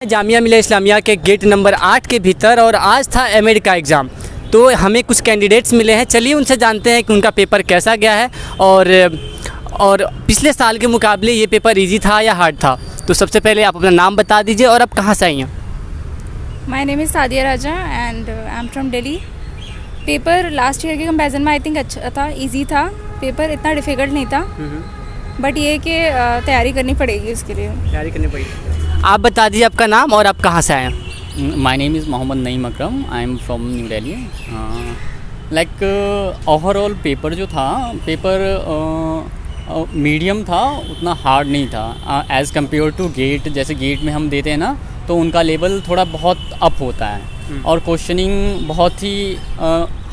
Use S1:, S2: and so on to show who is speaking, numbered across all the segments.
S1: जामिया मिलिया इस्लामिया के gate number 8 के भीतर और आज था एमएड का एग्ज़ाम। तो हमें कुछ कैंडिडेट्स मिले हैं, चलिए उनसे जानते हैं कि उनका पेपर कैसा गया है और पिछले साल के मुकाबले ये पेपर इजी था या हार्ड था। तो सबसे पहले आप अपना नाम बता दीजिए और आप कहाँ से आई हैं।
S2: My name is Sadia Raja and I am from Delhi. Paper last year के कंपैरिजन में आई थिंक अच्छा था, इजी था। पेपर इतना डिफ़िकल्ट नहीं था, बट ये कि तैयारी करनी पड़ेगी, उसके लिए
S1: तैयारी करनी पड़ेगी। आप बता दीजिए आपका नाम और आप कहाँ से आए हैं।
S3: My name is Mohammad Naeem Akram. I am from New Delhi. Like overall paper जो था, पेपर मीडियम था, उतना हार्ड नहीं था एज़ कम्पेयर टू गेट। जैसे गेट में हम देते हैं ना, तो उनका लेवल थोड़ा बहुत अप होता है और क्वेश्चनिंग बहुत ही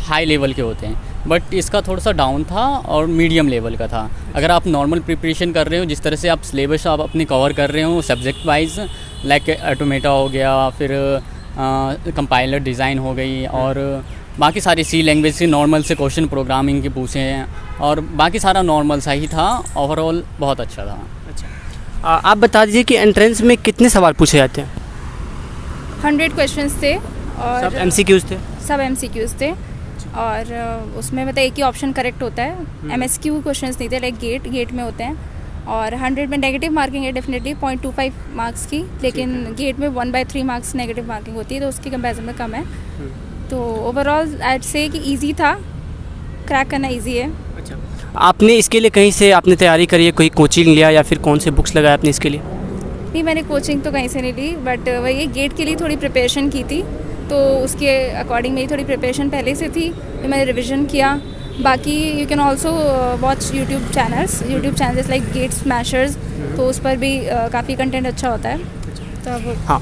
S3: हाई लेवल के होते हैं, बट इसका थोड़ा सा डाउन था और मीडियम लेवल का था। अगर आप नॉर्मल प्रिपरेशन कर रहे हो, जिस तरह से आप सिलेबस आप अपने कवर कर रहे हो सब्जेक्ट वाइज, लाइक ऑटोमेटा हो गया, फिर कंपाइलर डिज़ाइन हो गई और बाकी सारे सी लैंग्वेज से नॉर्मल से क्वेश्चन प्रोग्रामिंग के पूछे हैं और बाकी सारा नॉर्मल सा ही था। ओवरऑल बहुत अच्छा था।
S1: अच्छा, आप बता दीजिए कि एंट्रेंस में कितने सवाल पूछे जाते हैं।
S2: 100 क्वेश्चंस थे और
S1: सब एमसीक्यूज़ थे।
S2: सब एमसीक्यूज़ थे और उसमें मतलब एक ही ऑप्शन करेक्ट होता है। एमएसक्यू क्वेश्चंस नहीं थे, लाइक गेट में होते हैं। और 100 में नेगेटिव मार्किंग है डेफिनेटली 0.25 मार्क्स की, लेकिन गेट में 1/3 मार्क्स नेगेटिव मार्किंग होती है, तो उसकी कंपैरिजन में कम है। तो ओवरऑल आई से कि ईजी था, क्रैक करना ईजी है।
S1: अच्छा, आपने इसके लिए कहीं से आपने तैयारी करी है, कोई कोचिंग लिया या फिर कौन से बुक्स लगाए आपने इसके लिए।
S2: नहीं, मैंने कोचिंग तो कहीं से नहीं ली, बट वही गेट के लिए थोड़ी प्रिपरेशन की थी, तो उसके अकॉर्डिंग मेरी थोड़ी प्रिपरेशन पहले से थी, तो मैंने रिविज़न किया। बाकी you can also watch YouTube channels like get smashers, तो उस पर भी काफ़ी कंटेंट अच्छा होता है। तो अब
S1: हाँ,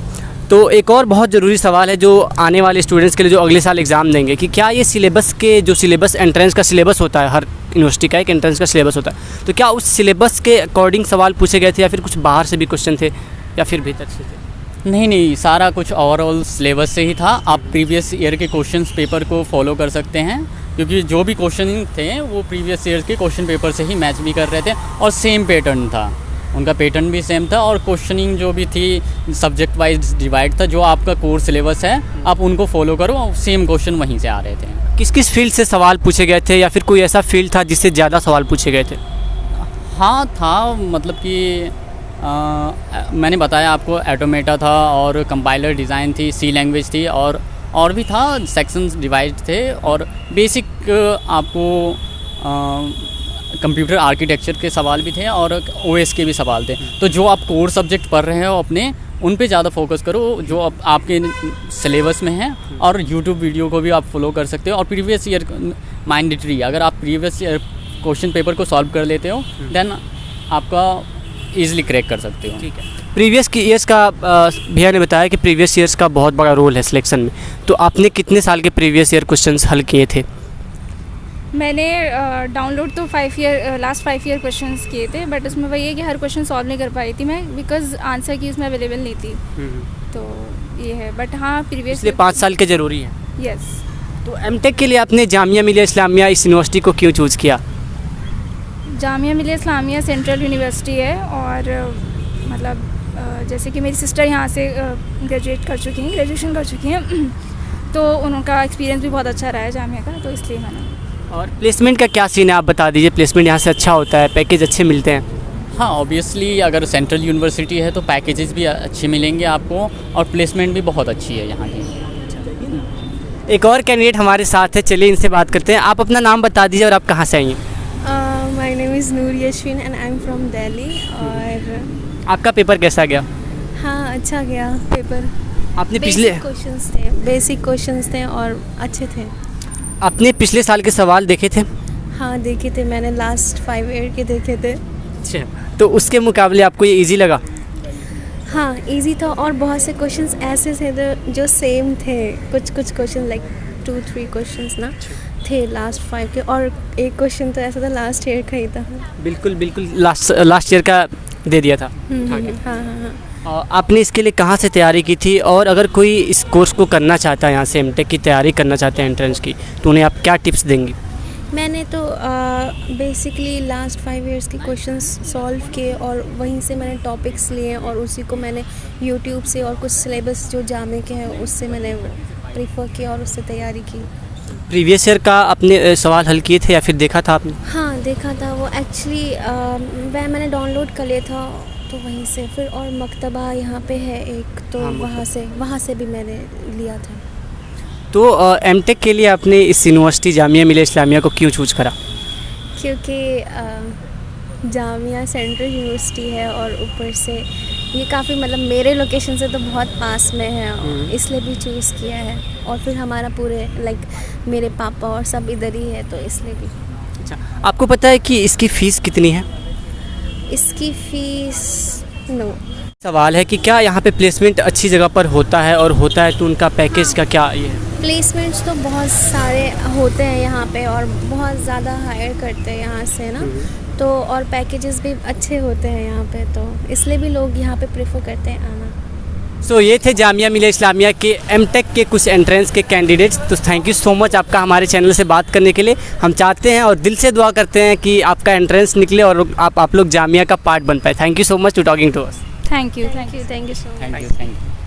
S1: तो एक और बहुत ज़रूरी सवाल है जो आने वाले स्टूडेंट्स के लिए जो अगले साल एग्ज़ाम देंगे, कि क्या ये सिलेबस एंट्रेंस का सिलेबस होता है, हर यूनिवर्सिटी का एक एंट्रेंस का सिलेबस होता है, तो क्या उस सिलेबस के अकॉर्डिंग सवाल पूछे गए थे या फिर कुछ बाहर से भी क्वेश्चन थे या फिर भीतर से थे।
S3: नहीं, सारा कुछ ओवरऑल सिलेबस से ही था। आप प्रीवियस ईयर के क्वेश्चंस पेपर को फॉलो कर सकते हैं, क्योंकि जो भी क्वेश्चन थे वो प्रीवियस ईयर के क्वेश्चन पेपर से ही मैच भी कर रहे थे और सेम पैटर्न था, उनका पैटर्न भी सेम था और क्वेश्चनिंग जो भी थी सब्जेक्ट वाइज डिवाइड था। जो आपका कोर सिलेबस है आप उनको फॉलो करो, सेम क्वेश्चन वहीं से आ रहे थे।
S1: किस किस फील्ड से सवाल पूछे गए थे या फिर कोई ऐसा फील्ड था जिससे ज़्यादा सवाल पूछे गए थे।
S3: हाँ था, मतलब कि मैंने बताया आपको, ऑटोमेटा था और कंपाइलर डिज़ाइन थी, सी लैंग्वेज थी और भी था, सेक्शंस डिवाइड थे और बेसिक आपको कंप्यूटर आर्किटेक्चर के सवाल भी थे और ओएस के भी सवाल थे। तो जो आप कोर सब्जेक्ट पढ़ रहे हो अपने, उन पे ज़्यादा फोकस करो जो आपके सिलेबस में है, और यूट्यूब वीडियो को भी आप फॉलो कर सकते हो। और प्रीवियस ईयर मैंडेटरी, अगर आप प्रीवियस ईयर क्वेश्चन पेपर को सॉल्व कर लेते हो देन आपका ईज़िली क्रैक कर सकते हो।
S1: ठीक है, प्रीवियस की ईयर्स का भैया ने बताया कि प्रीवियस ईयर्स का बहुत बड़ा रोल है सिलेक्शन में, तो आपने कितने साल के प्रीवियस ईयर क्वेश्चंस हल किए थे।
S2: मैंने डाउनलोड तो लास्ट 5 ईयर क्वेश्चंस किए थे, बट उसमें वही है कि हर क्वेश्चन सॉल्व नहीं कर पाई थी मैं, बिकॉज आंसर की उसमें अवेलेबल नहीं थी। तो ये है, बट हाँ प्रीवियस
S1: इसलिए 5 साल के ज़रूरी है।
S2: यस।
S1: तो एमटेक के लिए आपने जामिया मिलिया इस्लामिया इस यूनिवर्सिटी को क्यों चूज़ किया।
S2: जामिया मिलिया इस्लामिया सेंट्रल यूनिवर्सिटी है और मतलब जैसे कि मेरी सिस्टर यहाँ से ग्रेजुएशन कर चुकी हैं, तो उनका एक्सपीरियंस भी बहुत अच्छा रहा है जामिया का, तो इसलिए मैंने। और
S1: प्लेसमेंट का क्या सीन है, आप बता दीजिए। प्लेसमेंट यहाँ से अच्छा होता है, पैकेज अच्छे मिलते हैं।
S3: हाँ, ऑब्वियसली अगर सेंट्रल यूनिवर्सिटी है तो पैकेजेस भी अच्छे मिलेंगे आपको और प्लेसमेंट भी बहुत अच्छी है यहाँ की।
S1: एक और कैंडिडेट हमारे साथ है, चलिए इनसे बात करते हैं। आप अपना नाम बता दीजिए और आप कहाँ से आई हैं।
S4: My name is Noor Yashvin and I am from Delhi. और
S1: आपका पेपर कैसा गया।
S4: हाँ, अच्छा गया पेपर।
S1: आपने
S4: बेसिक क्वेश्चंस थे और अच्छे थे।
S1: आपने पिछले साल के सवाल देखे थे।
S4: हाँ, देखे थे मैंने, लास्ट 5 ईयर के देखे थे।
S1: अच्छा, तो उसके मुकाबले आपको ये इजी लगा।
S4: हाँ, इजी था और बहुत से क्वेश्चंस ऐसे थे जो सेम थे। कुछ क्वेश्चन लाइक 2-3 क्वेश्चंस ना थे लास्ट 5 के, और एक क्वेश्चन तो ऐसा था लास्ट ईयर का ही था।
S1: बिल्कुल लास्ट ईयर का दे दिया था।
S4: हाँ।
S1: आपने इसके लिए कहाँ से तैयारी की थी, और अगर कोई इस कोर्स को करना चाहता है, यहाँ से एमटेक की तैयारी करना चाहते हैं एंट्रेंस की, तो उन्हें आप क्या टिप्स देंगी।
S4: मैंने मैंने तो बेसिकली लास्ट 5 इयर्स के क्वेश्चंस सॉल्व किए और वहीं से मैंने टॉपिक्स लिए और उसी को मैंने यूट्यूब से और कुछ सिलेबस जो जामे के हैं उससे मैंने प्रीफर किया और उससे तैयारी की।
S1: प्रीवियस ईयर का अपने सवाल हल किए थे या फिर देखा था आपने?
S4: हाँ देखा था वो एक्चुअली, वह मैंने डाउनलोड कर लिया था तो वहीं से फिर, और मकतबा यहाँ पे है एक तो
S1: हाँ,
S4: वहाँ से भी मैंने लिया था।
S1: तो एमटेक के लिए आपने इस यूनिवर्सिटी जामिया मिलिया इस्लामिया को क्यों चूज करा?
S4: क्योंकि जामिया सेंट्रल यूनिवर्सिटी है और ऊपर से ये काफ़ी मतलब मेरे लोकेशन से तो बहुत पास में है, इसलिए भी चूज़ किया है। और फिर हमारा पूरे लाइक मेरे पापा और सब इधर ही है तो इसलिए भी।
S1: अच्छा, आपको पता है कि इसकी फ़ीस कितनी है?
S4: इसकी फ़ीस नो।
S1: सवाल है कि क्या यहाँ पे प्लेसमेंट अच्छी जगह पर होता है, और होता है तो उनका पैकेज का क्या ये है?
S4: प्लेसमेंट्स तो बहुत सारे होते हैं यहाँ पे और बहुत ज़्यादा हायर करते हैं यहाँ से ना, तो और पैकेजेस भी अच्छे होते हैं यहाँ पे, तो इसलिए भी लोग यहाँ पे प्रेफर करते हैं आना।
S1: सो ये थे जामिया मिलिया इस्लामिया के एमटेक के कुछ एंट्रेंस के कैंडिडेट्स। तो थैंक यू सो मच आपका हमारे चैनल से बात करने के लिए। हम चाहते हैं और दिल से दुआ करते हैं कि आपका एंट्रेंस निकले और आप लोग जामिया का पार्ट बन पाए। Thank you so much to talking to us.
S2: Thank you
S4: thank you so much.
S3: Thank you.